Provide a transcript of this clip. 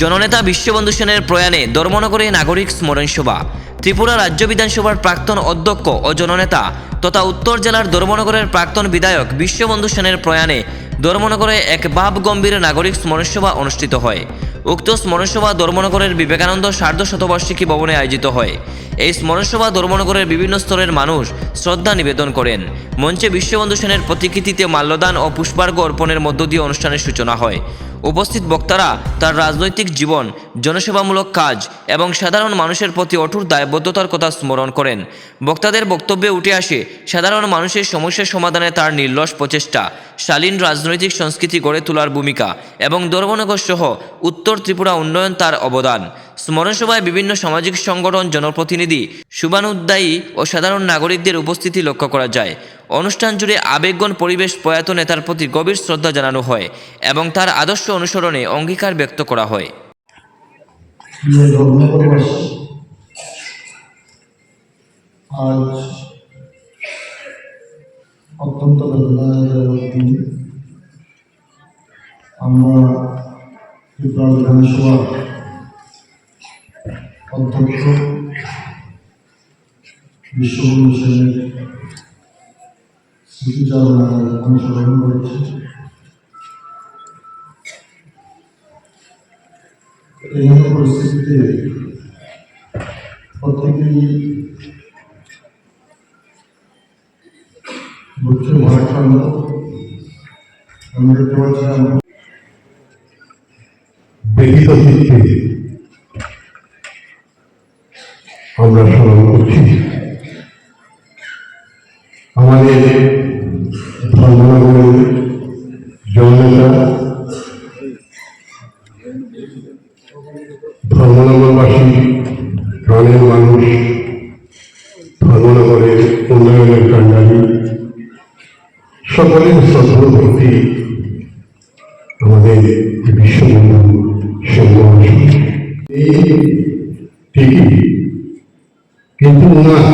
জননেতা বিশ্ববন্ধু সেনের প্রয়াণে ধর্মনগরে নাগরিক স্মরণ সভা। ত্রিপুরা রাজ্য বিধানসভার প্রাক্তন অধ্যক্ষ ও জননেতা তথা উত্তর জেলার ধর্মনগরের প্রাক্তন বিধায়ক বিশ্ববন্ধু সেনের প্রয়াণে ধর্মনগরে এক ভাবগম্ভীর নাগরিক স্মরণসভা অনুষ্ঠিত হয়। উক্ত স্মরণসভা ধর্মনগরের বিবেকানন্দ সার্ধশতবার্ষিকী ভবনে আয়োজিত হয়। এই স্মরণসভা ধর্মনগরের বিভিন্ন স্তরের মানুষ শ্রদ্ধা নিবেদন করেন। মঞ্চে বিশ্ববন্ধু সেনের প্রতিকৃতিতে মাল্যদান ও পুষ্পার্ঘ্য অর্পণের মধ্য দিয়ে অনুষ্ঠানের সূচনা হয়। উপস্থিত বক্তারা তার রাজনৈতিক জীবন, জনসেবামূলক কাজ এবং সাধারণ মানুষের প্রতি অটুট দায়বদ্ধতার কথা স্মরণ করেন। বক্তাদের বক্তব্যে উঠে আসে সাধারণ মানুষের সমস্যার সমাধানে তার নির্লস প্রচেষ্টা, শালীন রাজনৈতিক সংস্কৃতি গড়ে তোলার ভূমিকা এবং ধর্মনগর সহ উত্তর ত্রিপুরা উন্নয়ন তার অবদান। স্মরণসভায় বিভিন্ন সামাজিক সংগঠন, জনপ্রতিনিধি, শুভানুধ্যায়ী ও সাধারণ নাগরিকদের উপস্থিতি লক্ষ্য করা যায়। অনুষ্ঠান জুড়ে আবেগঘন পরিবেশ, প্রয়াত নেতার প্রতি গভীর শ্রদ্ধা জানানো হয় এবং তার আদর্শ অনুসরণে অঙ্গীকার ব্যক্ত করা হয়। আজ অত্যন্ত বেদনাদায়ক দিন। আমরা ত্রিপুরা বিধানসভা অধ্যক্ষ বিশ্ববন্ধু সেনের স্মৃতিচারণা অনুসরণ করেছি। এই পরিস্থিতিতে প্রত্যেকেই দুঃখে ভরাক্রান্ত। আমি দেখতে পাচ্ছি ব্যতীত চিত্তে আমরা স্মরণ করছি আমাদের ধর্মনগরের জননেতা, ধর্মনগরবাসী, প্রাণের মানুষ, ধর্মনগরের উন্নয়নের কাণ্ডারী, সকলের শ্রদ্ধা ভক্তি আমাদের বিশ্ববন্ধু সেন মহাশয়। এই ঠিকই, কিন্তু ওনার